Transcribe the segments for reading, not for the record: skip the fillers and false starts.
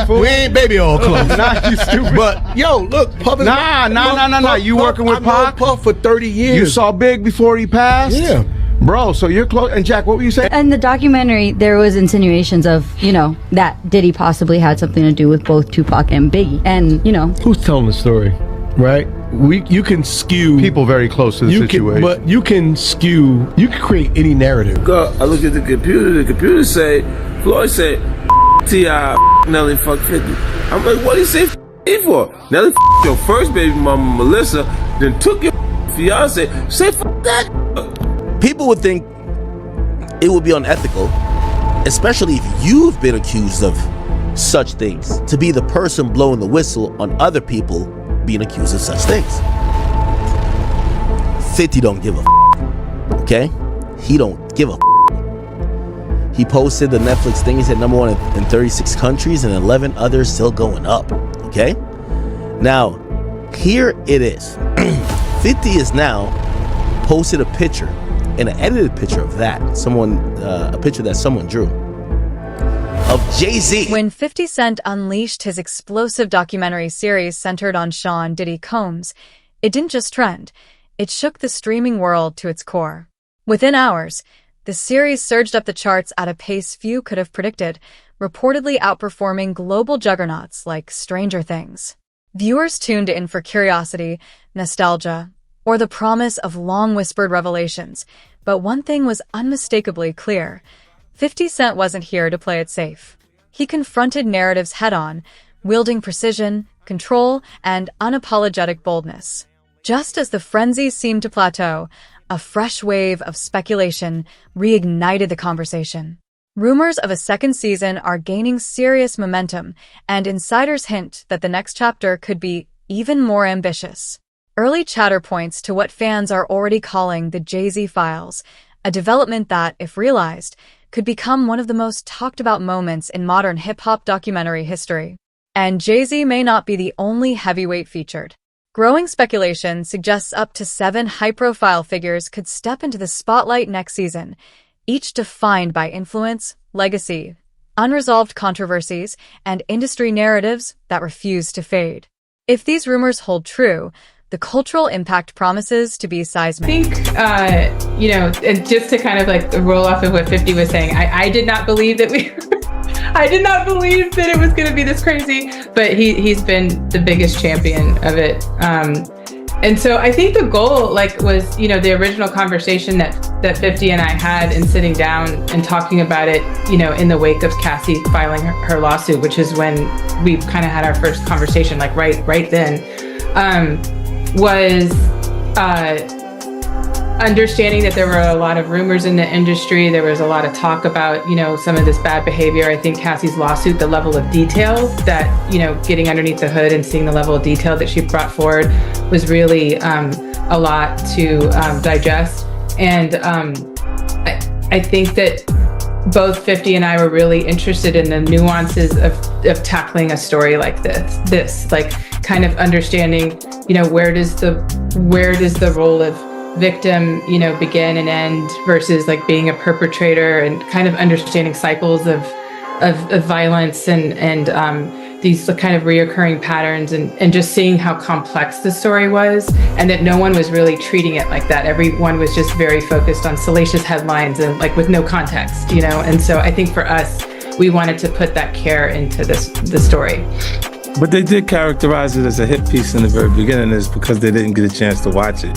We ain't baby oil close. Nah, you stupid. But yo, look, Puff is Nah. You working with Pac? Puff for 30 years. You saw Big before he passed? Yeah. Bro, so you're close. And Jack, what were you saying? In the documentary, there was insinuations of, that Diddy possibly had something to do with both Tupac and Biggie. And, Who's telling the story, right? You can skew People very close to the situation. but you can create any narrative. I look at the computer say, Floyd said, T.I. Nelly fuck 50. I'm like, what do you say for? Nelly your first baby mama, Melissa, then took your fiance. Say fuck that. People would think it would be unethical, especially if you've been accused of such things, to be the person blowing the whistle on other people being accused of such things. 50 don't give a okay? He don't give a He posted the Netflix thing. He said number 1 in 36 countries and 11 others still going up, okay? Now, here it is. 50 is now posted a picture, an edited picture of that. A picture that someone drew of Jay-Z. When 50 Cent unleashed his explosive documentary series centered on Sean Diddy Combs, it didn't just trend, it shook the streaming world to its core. Within hours, the series surged up the charts at a pace few could have predicted, reportedly outperforming global juggernauts like Stranger Things. Viewers tuned in for curiosity, nostalgia, or the promise of long-whispered revelations, but one thing was unmistakably clear. 50 Cent wasn't here to play it safe. He confronted narratives head-on, wielding precision, control, and unapologetic boldness. Just as the frenzy seemed to plateau, a fresh wave of speculation reignited the conversation. Rumors of a second season are gaining serious momentum, and insiders hint that the next chapter could be even more ambitious. Early chatter points to what fans are already calling the Jay-Z files, a development that, if realized, could become one of the most talked-about moments in modern hip-hop documentary history. And Jay-Z may not be the only heavyweight featured. Growing speculation suggests up to 7 high-profile figures could step into the spotlight next season, each defined by influence, legacy, unresolved controversies, and industry narratives that refuse to fade. If these rumors hold true, the cultural impact promises to be seismic. I think, and just to kind of like roll off of what 50 was saying, I did not believe that I did not believe that it was going to be this crazy, but he's been the biggest champion of it. And so I think the goal was, the original conversation that 50 and I had in sitting down and talking about it, in the wake of Cassie filing her lawsuit, which is when we kind of had our first conversation, right then, was understanding that there were a lot of rumors in the industry. There was a lot of talk about, some of this bad behavior. I think Cassie's lawsuit, the level of detail that, getting underneath the hood and seeing the level of detail that she brought forward was really a lot to digest. And I think that both 50 and I were really interested in the nuances of tackling a story like this, kind of understanding, where does the role of victim, begin and end versus being a perpetrator, and kind of understanding cycles of violence and these kind of reoccurring patterns, and just seeing how complex the story was, and that no one was really treating it like that. Everyone was just very focused on salacious headlines and with no context, and so I think for us, we wanted to put that care into the story. But they did characterize it as a hit piece in the very beginning, is because they didn't get a chance to watch it,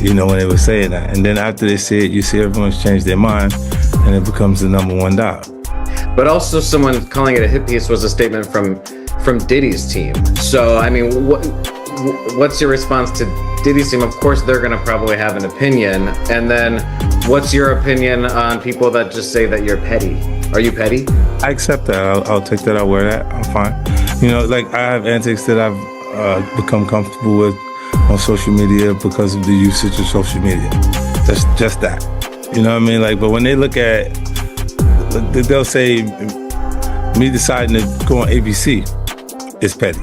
when they were saying that. And then after they see it, you see everyone's changed their mind, and it becomes the number one dog. But also, someone calling it a hit piece was a statement from Diddy's team. So, I mean, what's your response to Diddy's team? Of course, they're going to probably have an opinion. And then what's your opinion on people that just say that you're petty? Are you petty? I accept that. I'll take that. I'll wear that. I'm fine. I have antics that I've become comfortable with on social media because of the usage of social media. That's just that. You know what I mean? But when they look at, they'll say, me deciding to go on ABC is petty.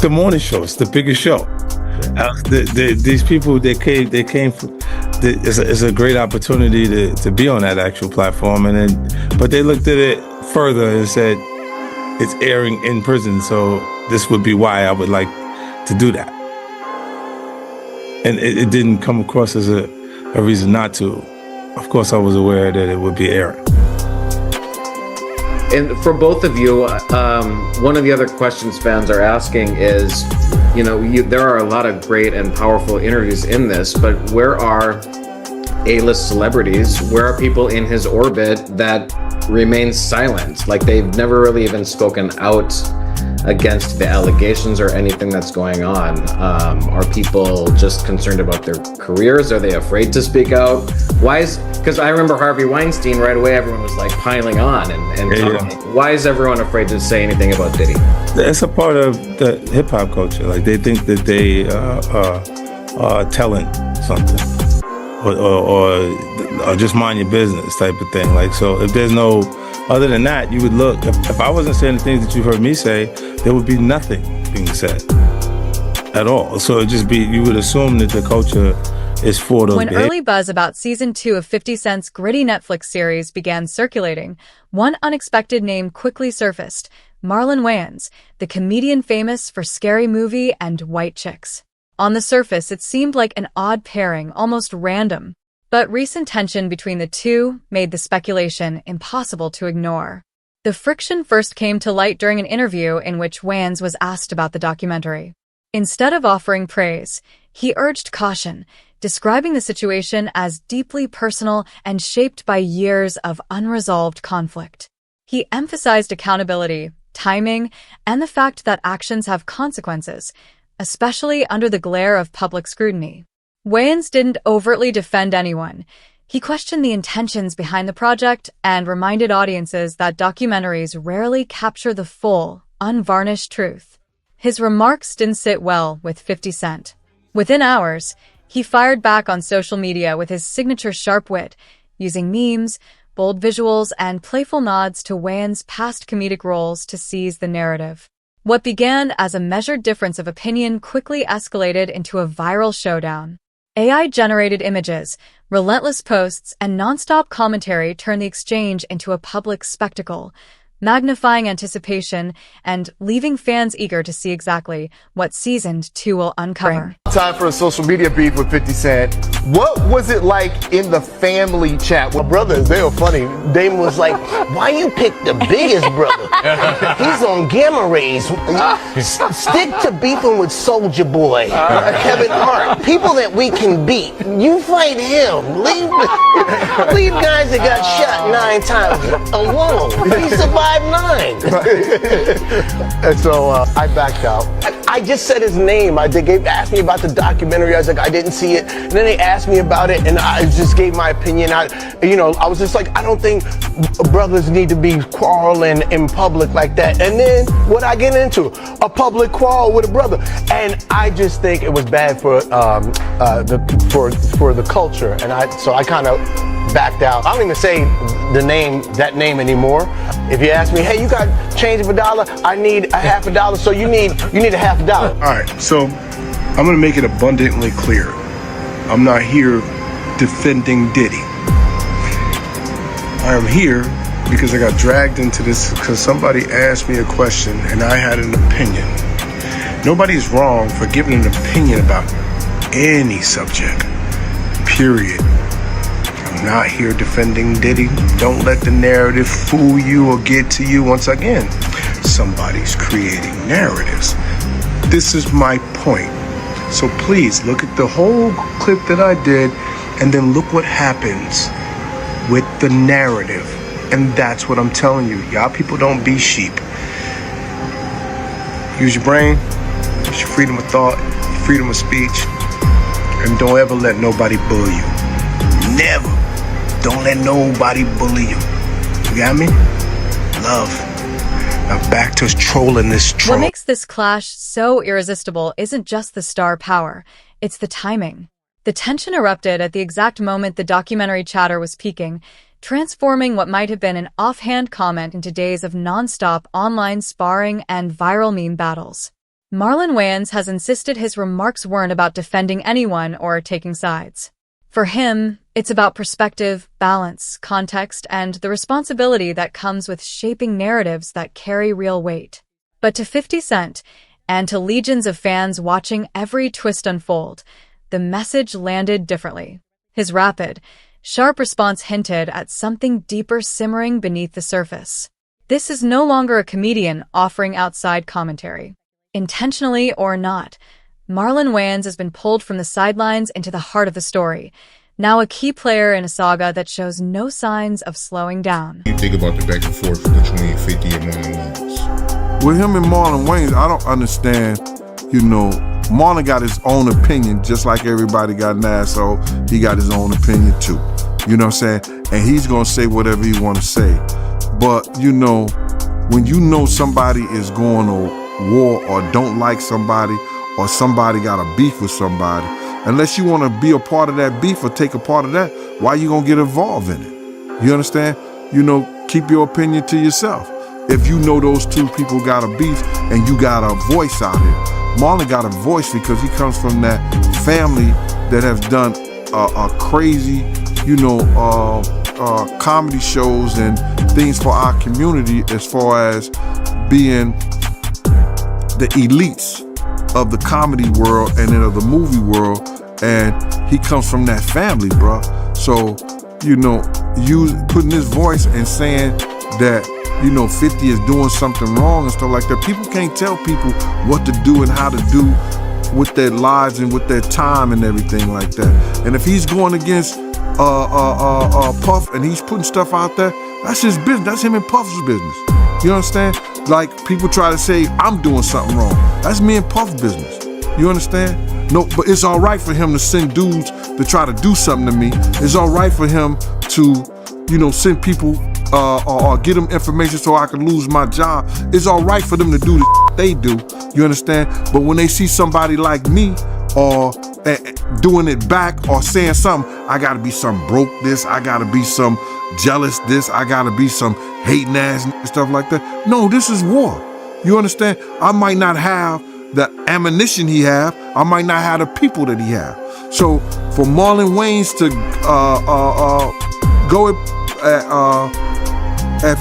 The morning show is the biggest show. These people, they came from, it's a great opportunity to be on that actual platform, but they looked at it further and said, it's airing in prison, so this would be why I would like to do that. And it didn't come across as a reason not to. Of course, I was aware that it would be airing. And for both of you, one of the other questions fans are asking is, there are a lot of great and powerful interviews in this, but where are A-list celebrities? Where are people in his orbit that remain silent? Like, they've never really even spoken out against the allegations or anything that's going on. Are people just concerned about their careers? Are they afraid to speak out? Because I remember Harvey Weinstein, right away everyone was like piling on and talking. Why is everyone afraid to say anything about Diddy? It's a part of the hip hop culture. Like, they think that they are telling something, or just mind your business type of thing. Like, so if there's no, other than that, you would look, if I wasn't saying the things that you heard me say, there would be nothing being said at all. So it'd just be, you would assume that the culture is for those When behaviors. early buzz about season 2 of 50 Cent's gritty Netflix series began circulating, one unexpected name quickly surfaced: Marlon Wayans, the comedian famous for Scary Movie and White Chicks. On the surface, it seemed like an odd pairing, almost random. But recent tension between the two made the speculation impossible to ignore. The friction first came to light during an interview in which Wayans was asked about the documentary. Instead of offering praise, he urged caution, describing the situation as deeply personal and shaped by years of unresolved conflict. He emphasized accountability, timing, and the fact that actions have consequences, especially under the glare of public scrutiny. Wayans didn't overtly defend anyone. He questioned the intentions behind the project and reminded audiences that documentaries rarely capture the full, unvarnished truth. His remarks didn't sit well with 50 Cent. Within hours, he fired back on social media with his signature sharp wit, using memes, bold visuals, and playful nods to Wayans' past comedic roles to seize the narrative. What began as a measured difference of opinion quickly escalated into a viral showdown. AI-generated images, relentless posts, and nonstop commentary turned the exchange into a public spectacle, magnifying anticipation and leaving fans eager to see exactly what season 2 will uncover. Time for a social media beef with 50 Cent. What was it like in the family chat? My brothers, they were funny. Damon was like, why you pick the biggest brother? He's on gamma rays. Stick to beefing with Soldier Boy, Kevin Hart, people that we can beat. You fight him. Leave guys that got shot 9 times alone. He survived 9. And so I backed out. I just said his name. They asked me about the documentary. I was like, I didn't see it. And then they asked me about it, and I just gave my opinion. I was just like, I don't think brothers need to be quarreling in public like that. And then what I get into? A public quarrel with a brother. And I just think it was bad for the culture. And so I kind of backed out. I don't even say that name anymore. If you ask me, hey, you got change of $1? I need a $50. So you need a $50. All right, so I'm gonna make it abundantly clear. I'm not here defending Diddy. I am here because I got dragged into this because somebody asked me a question and I had an opinion. Nobody's wrong for giving an opinion about any subject, period. I'm not here defending Diddy. Don't let the narrative fool you or get to you. Once again, somebody's creating narratives. This is my point. So please look at the whole clip that I did and then look what happens with the narrative. And that's what I'm telling you. Y'all people don't be sheep. Use your brain, use your freedom of thought, freedom of speech, and don't ever let nobody bully you. Never. Don't let nobody bully you. You got me? Love. Now back to trolling this troll. What makes this clash so irresistible isn't just the star power, it's the timing. The tension erupted at the exact moment the documentary chatter was peaking, transforming what might have been an offhand comment into days of non-stop online sparring and viral meme battles. Marlon Wayans has insisted his remarks weren't about defending anyone or taking sides. For him, It's about perspective, balance, context, and the responsibility that comes with shaping narratives that carry real weight. But to 50 Cent, and to legions of fans watching every twist unfold, the message landed differently. His rapid, sharp response hinted at something deeper simmering beneath the surface. This is no longer a comedian offering outside commentary. Intentionally or not, Marlon Wayans has been pulled from the sidelines into the heart of the story, now a key player in a saga that shows no signs of slowing down. You think about the back and forth between 50 and Marlon Wayans. With him and Marlon Wayans, I don't understand, Marlon got his own opinion, just like everybody got an asshole. He got his own opinion too. You know what I'm saying? And he's gonna say whatever he wanna say. But when you know somebody is going to war or don't like somebody or somebody got a beef with somebody, unless you wanna be a part of that beef or take a part of that, why you gonna get involved in it? You understand? Keep your opinion to yourself. If you know those two people got a beef and you got a voice out here. Marlon got a voice because he comes from that family that has done crazy, comedy shows and things for our community as far as being the elites of the comedy world and then of the movie world. And he comes from that family, bro. So, you putting his voice and saying that 50 is doing something wrong and stuff like that. People can't tell people what to do and how to do with their lives and with their time and everything like that. And if he's going against Puff and he's putting stuff out there, that's his business. That's him and Puff's business. You understand? Like people try to say I'm doing something wrong. That's me and Puff's business. You understand? No, but it's all right for him to send dudes to try to do something to me. It's all right for him to, send people or get them information so I can lose my job. It's all right for them to do the they do, you understand? But when they see somebody like me or doing it back or saying something, I gotta be some broke this, I gotta be some jealous this, I gotta be some hating ass and stuff like that. No, this is war. You understand? I might not have the ammunition he have, I might not have the people that he have. So for Marlon Wayans to go at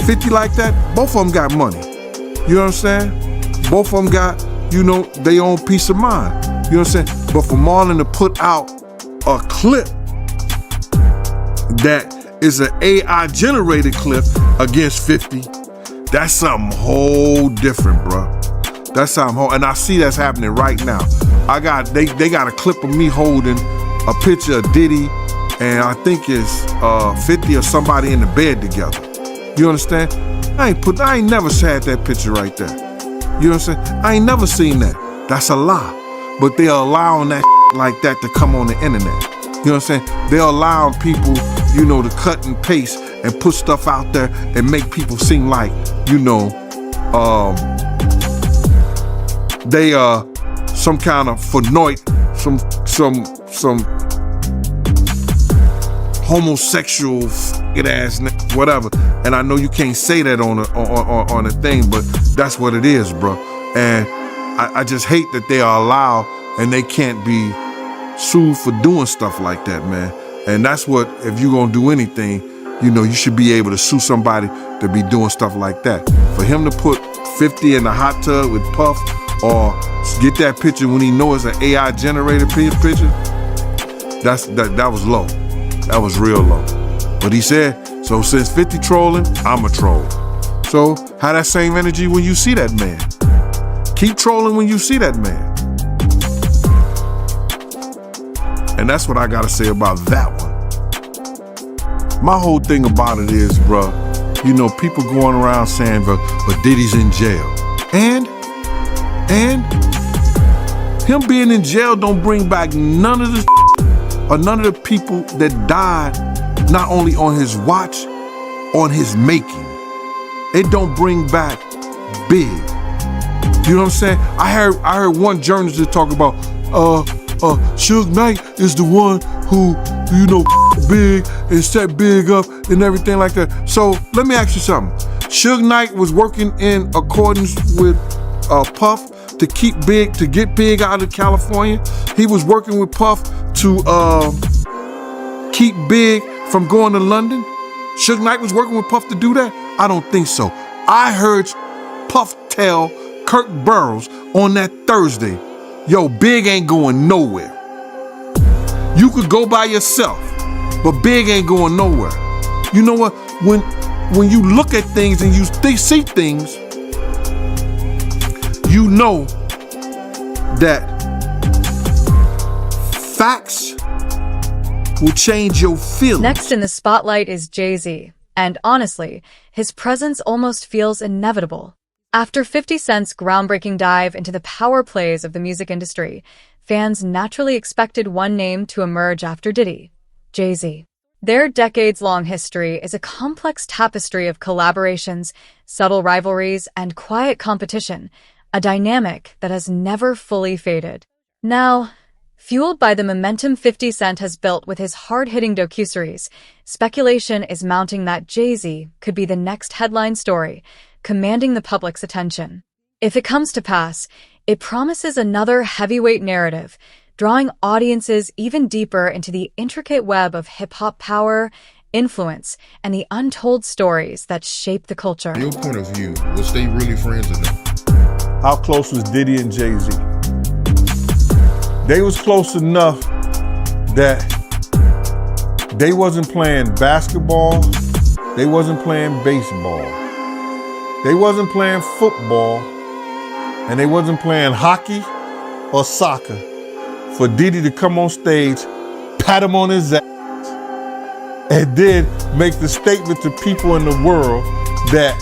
50 like that, both of them got money. You know what I'm saying? Both of them got, their own peace of mind. You know what I'm saying? But for Marlon to put out a clip that is an AI generated clip against 50, that's something whole different, bro. That's something whole, and I see that's happening right now. They got a clip of me holding a picture of Diddy and I think it's 50 or somebody in the bed together. You understand? I ain't never had that picture right there. You know what I'm saying? I ain't never seen that. That's a lie. But they're allowing that like that to come on the internet. You know what I'm saying? They're allowing people, to cut and paste and put stuff out there and make people seem like, they are some kind of fanoid, some homosexual ass whatever. And I know you can't say that on a thing, but that's what it is, bro. And I just hate that they are allowed and they can't be sued for doing stuff like that, man. And that's what, if you're gonna do anything, you should be able to sue somebody to be doing stuff like that. For him to put 50 in the hot tub with Puff or get that picture when he knows it's an AI generated picture, that was low. That was real low. But he said, so since 50 trolling, I'm a troll. So have that same energy when you see that man. Keep trolling when you see that man. And that's what I gotta say about that one. My whole thing about it is, bro, people going around saying, but Diddy's in jail. And him being in jail don't bring back none of the people that died, not only on his watch, on his making. It don't bring back big. You know what I'm saying? I heard one journalist talk about Suge Knight is the one who, big and set big up and everything like that. So let me ask you something. Suge Knight was working in accordance with Puff to get big out of California. He was working with Puff to keep Big from going to London? Suge Knight was working with Puff to do that? I don't think so. I heard Puff tell Kirk Burroughs on that Thursday, yo, Big ain't going nowhere. You could go by yourself, but Big ain't going nowhere. You know what? When you look at things and you see things, you know that facts will change your feelings. Next in the spotlight is Jay-Z, and honestly, his presence almost feels inevitable. After 50 Cent's groundbreaking dive into the power plays of the music industry, fans naturally expected one name to emerge after Diddy: Jay-Z. Their decades-long history is a complex tapestry of collaborations, subtle rivalries, and quiet competition, a dynamic that has never fully faded. Now, fueled by the momentum 50 Cent has built with his hard-hitting docuseries, speculation is mounting that Jay-Z could be the next headline story, commanding the public's attention. If it comes to pass, it promises another heavyweight narrative, drawing audiences even deeper into the intricate web of hip-hop power, influence, and the untold stories that shape the culture. Your point of view, was they really friends or not? How close was Diddy and Jay-Z? They was close enough that they wasn't playing basketball, they wasn't playing baseball, they wasn't playing football, and they wasn't playing hockey or soccer for Diddy to come on stage, pat him on his ass, and then make the statement to people in the world that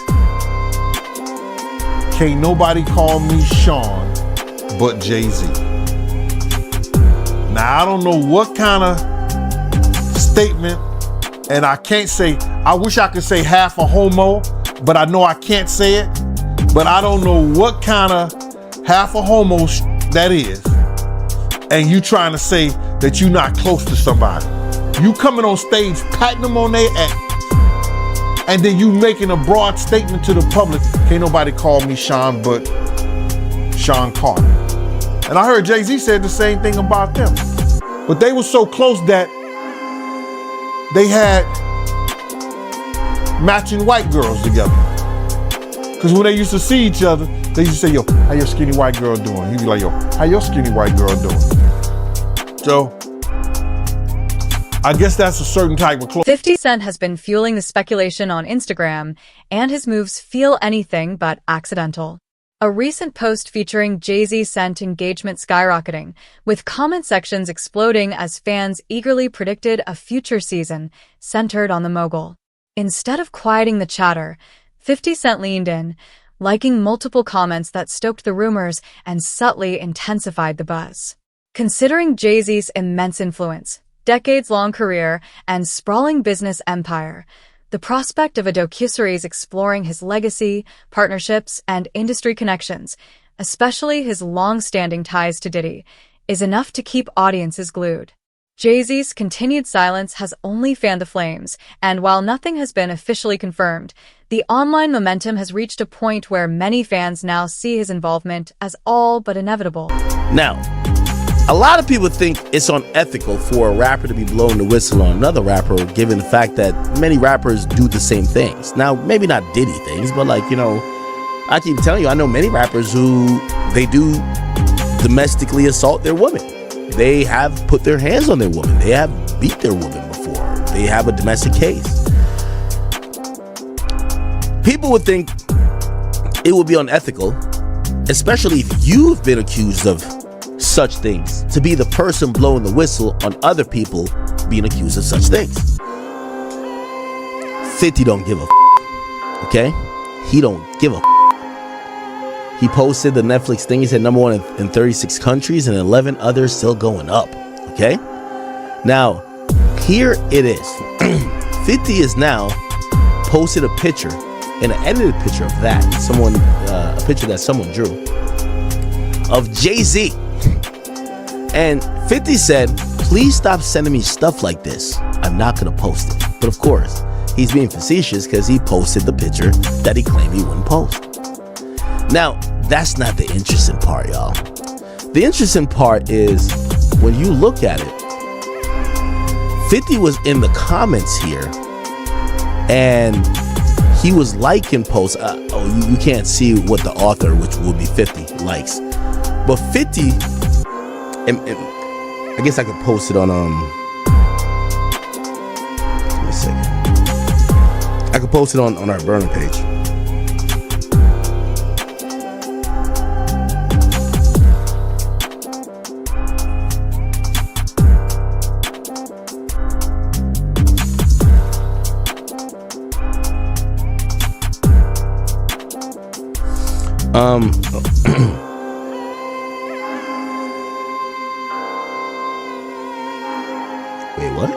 can't nobody call me Sean but Jay-Z. Now, I don't know what kind of statement, and I can't say, I wish I could say half a homo, but I know I can't say it, but I don't know what kind of half a homo that is, and you trying to say that you're not close to somebody. You coming on stage, patting them on their ass, and then you making a broad statement to the public, can't nobody call me Sean but Sean Carter. And I heard Jay-Z said the same thing about them. But they were so close that they had matching white girls together. Because when they used to see each other, they used to say, yo, how your skinny white girl doing? He'd be like, yo, how your skinny white girl doing? So, I guess that's a certain type of close. 50 Cent has been fueling the speculation on Instagram, and his moves feel anything but accidental. A recent post featuring Jay-Z sent engagement skyrocketing, with comment sections exploding as fans eagerly predicted a future season centered on the mogul. Instead of quieting the chatter, 50 Cent leaned in, liking multiple comments that stoked the rumors and subtly intensified the buzz. Considering Jay-Z's immense influence, decades-long career, and sprawling business empire, the prospect of a docuseries exploring his legacy, partnerships, and industry connections, especially his long-standing ties to Diddy, is enough to keep audiences glued. Jay-Z's continued silence has only fanned the flames, and while nothing has been officially confirmed, the online momentum has reached a point where many fans now see his involvement as all but inevitable. Now, a lot of people think it's unethical for a rapper to be blowing the whistle on another rapper, given the fact that many rappers do the same things. Now, maybe not Diddy things, but like, you know, I keep telling you, I know many rappers who they do domestically assault their women. They have put their hands on their woman. They have beat their woman before. They have a domestic case. People would think it would be unethical, especially if you've been accused of such things, to be the person blowing the whistle on other people being accused of such things. 50 don't give a okay? He don't give a He posted the Netflix thing. He said #1 in 36 countries and 11 others still going up, okay? Now, here it is. 50 is now posted a picture, an edited picture of that. A picture that someone drew of Jay-Z. And 50 said, please stop sending me stuff like this. I'm not going to post it. But of course, he's being facetious because he posted the picture that he claimed he wouldn't post. Now, that's not the interesting part, y'all. The interesting part is when you look at it, 50 was in the comments here, and he was liking posts. You can't see what the author, which would be 50, likes. But 50, and I guess I could post it on, give me a second. I could post it on our burner page. Wait, what?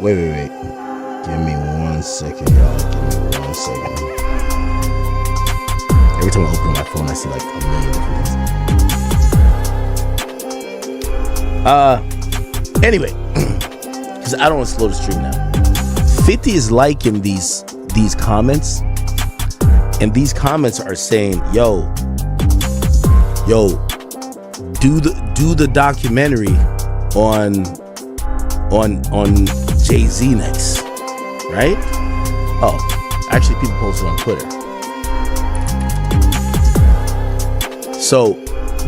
Wait. Give me 1 second, y'all. Give me 1 second. Every time I open my phone, I see like a million different things. Anyway, because I don't want to slow the stream now. 50 is liking these comments, and these comments are saying, yo, do the documentary on Jay-Z next, right? Oh, actually, people posted on Twitter. So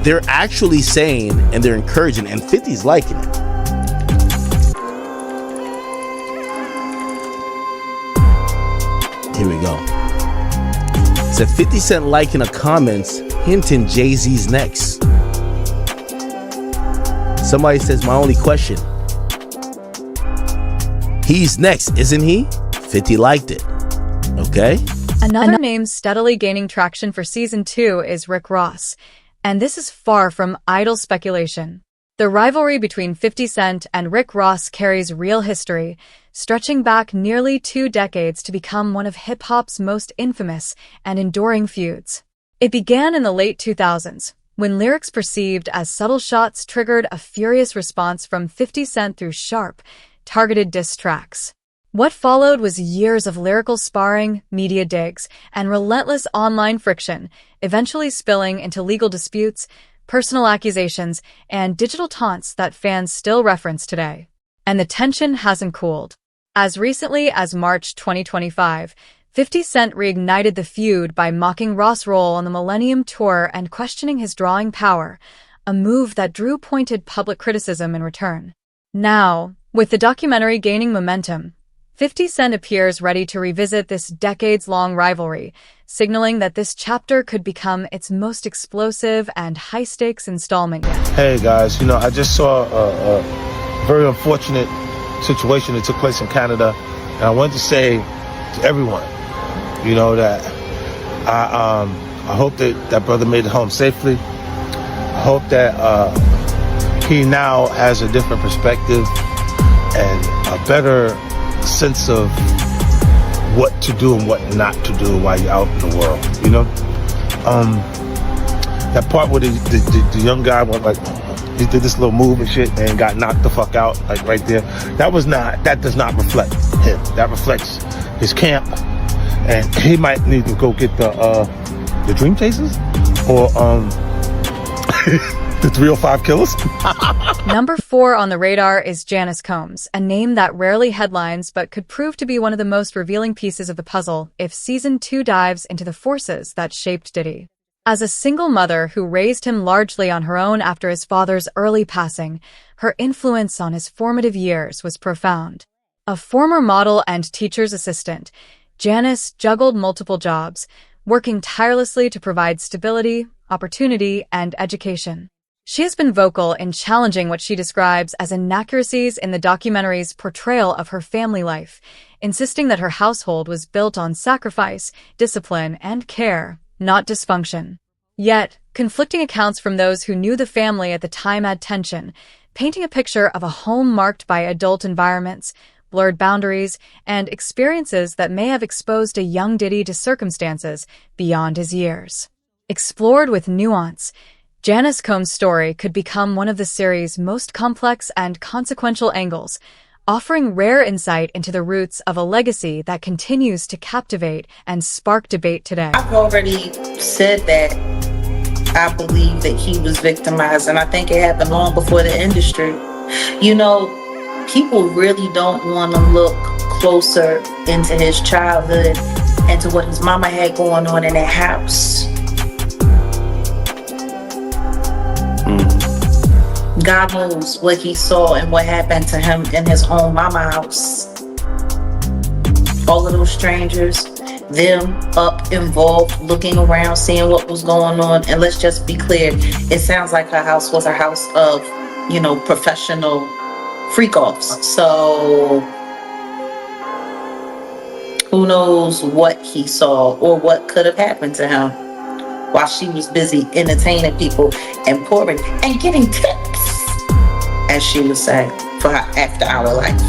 they're actually saying, and they're encouraging, and 50's liking it. Here we go. It's a 50 Cent liking a comments hinting Jay-Z's next. Somebody says, my only question. He's next, isn't he? 50 liked it. Okay. Another name steadily gaining traction for season 2 is Rick Ross. And this is far from idle speculation. The rivalry between 50 Cent and Rick Ross carries real history, stretching back nearly 2 decades to become one of hip-hop's most infamous and enduring feuds. It began in the late 2000s, when lyrics perceived as subtle shots triggered a furious response from 50 Cent through sharp, targeted diss tracks. What followed was years of lyrical sparring, media digs, and relentless online friction, eventually spilling into legal disputes, personal accusations, and digital taunts that fans still reference today. And the tension hasn't cooled. As recently as March 2025, 50 Cent reignited the feud by mocking Ross' role on the Millennium Tour and questioning his drawing power, a move that drew pointed public criticism in return. Now, with the documentary gaining momentum, 50 Cent appears ready to revisit this decades-long rivalry, signaling that this chapter could become its most explosive and high-stakes installment yet. Hey guys, I just saw a very unfortunate situation that took place in Canada, and I wanted to say to everyone, that I hope that brother made it home safely. I hope that he now has a different perspective and a better sense of what to do and what not to do while you're out in the world. That part where the young guy went he did this little move and shit and got knocked the fuck out, right there. That does not reflect him. That reflects his camp, and he might need to go get the Dream Chasers or the 305 Killers. Number 4 on the radar is Janice Combs, a name that rarely headlines but could prove to be one of the most revealing pieces of the puzzle if season 2 dives into the forces that shaped Diddy. As a single mother who raised him largely on her own after his father's early passing, her influence on his formative years was profound. A former model and teacher's assistant, Janice juggled multiple jobs, working tirelessly to provide stability, opportunity, and education. She has been vocal in challenging what she describes as inaccuracies in the documentary's portrayal of her family life, insisting that her household was built on sacrifice, discipline, and care, not dysfunction. Yet, conflicting accounts from those who knew the family at the time add tension, painting a picture of a home marked by adult environments, blurred boundaries, and experiences that may have exposed a young Diddy to circumstances beyond his years. Explored with nuance, Janice Combs' story could become one of the series' most complex and consequential angles, offering rare insight into the roots of a legacy that continues to captivate and spark debate today. I've already said that I believe that he was victimized, and I think it happened long before the industry. You know, people really don't want to look closer into his childhood and to what his mama had going on in that house. God knows what he saw and what happened to him in his own mama house. All of those strangers, them up involved, looking around, seeing what was going on. And let's just be clear, it sounds like her house was a house of, you know, professional freak-offs. So who knows what he saw or what could have happened to him while she was busy entertaining people and pouring and getting tips, as she would say, for her after-hour life.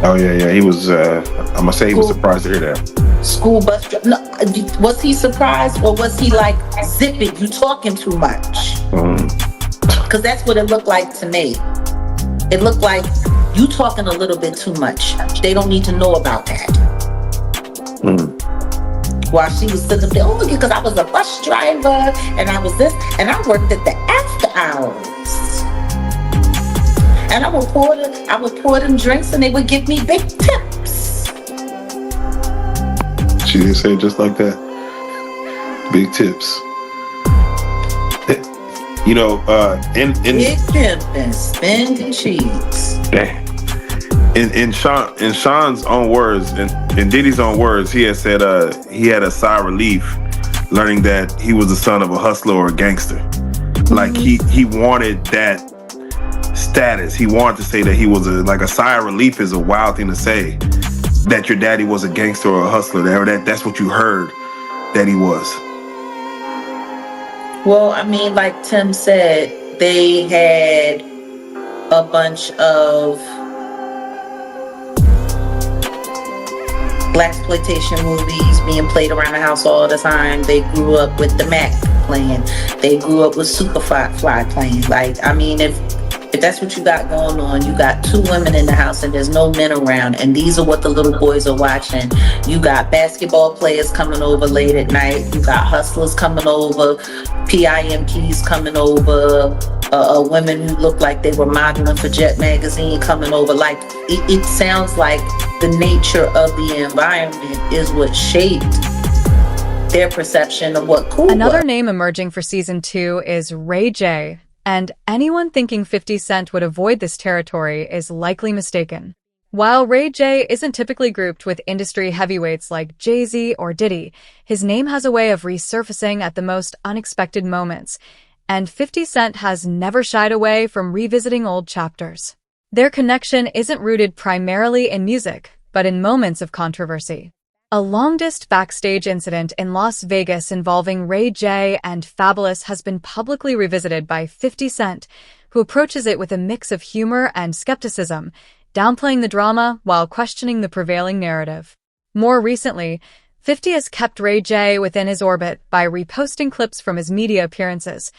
Oh yeah, he was. I'm gonna say he was surprised to hear that. School bus driver. No, was he surprised or was he like, zip it, you talking too much? Because that's what it looked like to me. It looked like you talking a little bit too much. They don't need to know about that. While she was sitting there, oh, because I was a bus driver and I was this, and I worked at the after hours. And I would pour them drinks and they would give me big tips. She didn't say it just like that. Big tips. You know, in big pimpin', spending cheese. In Sean's own words, in Diddy's own words, he had said he had a sigh of relief learning that he was the son of a hustler or a gangster. Like he wanted that status. He wanted to say that he was a sigh of relief is a wild thing to say, that your daddy was a gangster or a hustler. That's what you heard that he was. Well, I mean, like Tim said, they had a bunch of blaxploitation movies being played around the house all the time. They grew up with the Mac playing. They grew up with Superfly playing. Like, I mean, if that's what you got going on, you got two women in the house and there's no men around, and these are what the little boys are watching. You got basketball players coming over late at night. You got hustlers coming over, PIMPs coming over, women who look like they were modeling for Jet Magazine coming over. Like, it sounds like the nature of the environment is what shaped their perception of what cool Another was. name emerging for season 2 is Ray J. And anyone thinking 50 Cent would avoid this territory is likely mistaken. While Ray J isn't typically grouped with industry heavyweights like Jay-Z or Diddy, his name has a way of resurfacing at the most unexpected moments, and 50 Cent has never shied away from revisiting old chapters. Their connection isn't rooted primarily in music, but in moments of controversy. A long-distance backstage incident in Las Vegas involving Ray J and Fabulous has been publicly revisited by 50 Cent, who approaches it with a mix of humor and skepticism, downplaying the drama while questioning the prevailing narrative. More recently, 50 has kept Ray J within his orbit by reposting clips from his media appearances,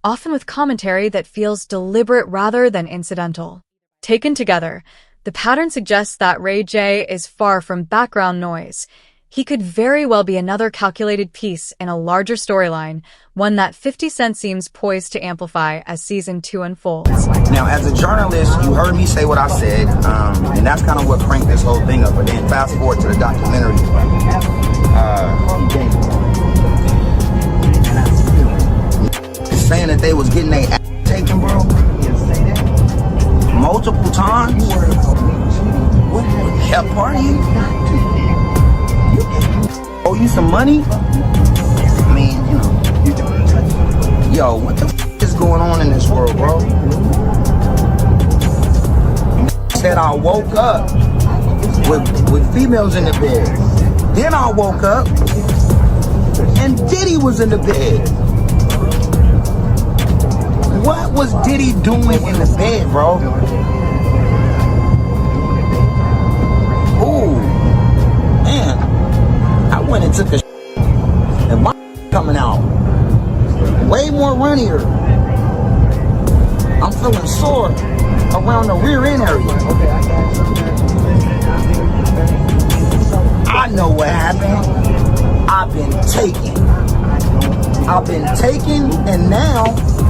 often with commentary that feels deliberate rather than incidental. Taken together, the pattern suggests that Ray J is far from background noise. He could very well be another calculated piece in a larger storyline, one that 50 Cent seems poised to amplify as season 2 unfolds. Now, as a journalist, you heard me say what I said, and that's kind of what cranked this whole thing up. But then fast forward to the documentary. Saying that they was getting their ass taken, bro. Multiple times. Kept partying. Owe you some money? I mean, you know. Yo, what the f is going on in this world, bro? Said I woke up with females in the bed. Then I woke up and Diddy was in the bed. What was Diddy doing in the bed, bro? Ooh, man, I went and took a and my coming out way more runnier. I'm feeling sore around the rear end area. I know what happened. I've been taken. I've been taken, and now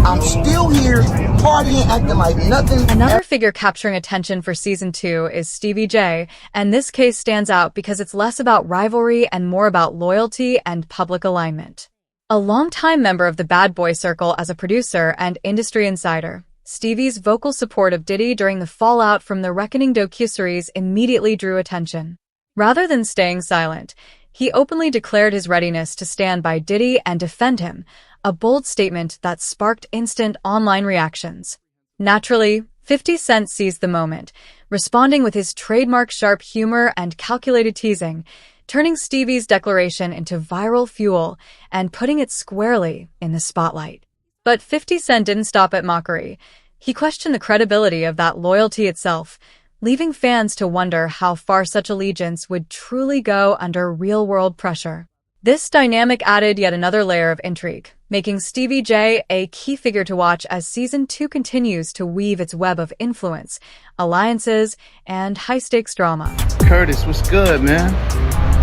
I'm still here partying, acting like nothing. Another figure capturing attention for season 2 is Stevie J, and this case stands out because it's less about rivalry and more about loyalty and public alignment. A longtime member of the bad boy circle as a producer and industry insider, Stevie's vocal support of Diddy during the fallout from the Reckoning docuseries immediately drew attention. Rather than staying silent, he openly declared his readiness to stand by Diddy and defend him, a bold statement that sparked instant online reactions. Naturally, 50 Cent seized the moment, responding with his trademark sharp humor and calculated teasing, turning Stevie's declaration into viral fuel and putting it squarely in the spotlight. But 50 Cent didn't stop at mockery. He questioned the credibility of that loyalty itself, leaving fans to wonder how far such allegiance would truly go under real-world pressure. This dynamic added yet another layer of intrigue, making Stevie J a key figure to watch as Season 2 continues to weave its web of influence, alliances, and high-stakes drama. Curtis, what's good, man?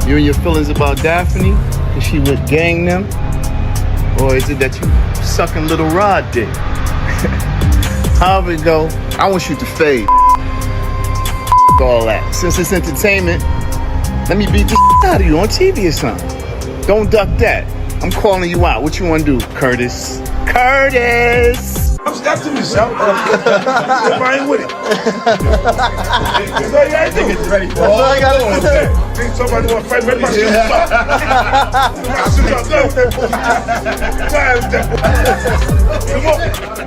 You and your feelings about Daphne? Is she with gang them? Or is it that you sucking little Rod dick? However it go, I want you to fade. All that. Since it's entertainment, let me beat the out of you on TV or something. Don't duck that. I'm calling you out. What you want to do, Curtis? Curtis! That's to myself. Fine with it. That's all you gotta do. It's ready. That's all I gotta do. Think somebody want to fight with my shit.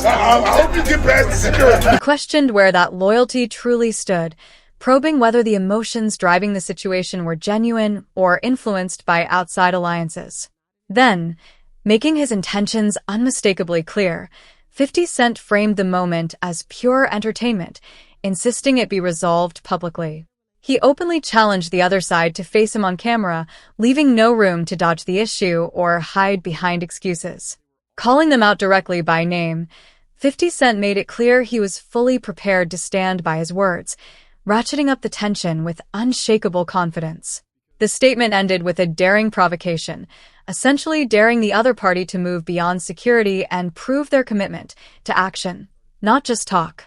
I hope you get past the security. He questioned where that loyalty truly stood, probing whether the emotions driving the situation were genuine or influenced by outside alliances. Then, making his intentions unmistakably clear, 50 Cent framed the moment as pure entertainment, insisting it be resolved publicly. He openly challenged the other side to face him on camera, leaving no room to dodge the issue or hide behind excuses. Calling them out directly by name, 50 Cent made it clear he was fully prepared to stand by his words, ratcheting up the tension with unshakable confidence. The statement ended with a daring provocation, essentially daring the other party to move beyond security and prove their commitment to action, not just talk.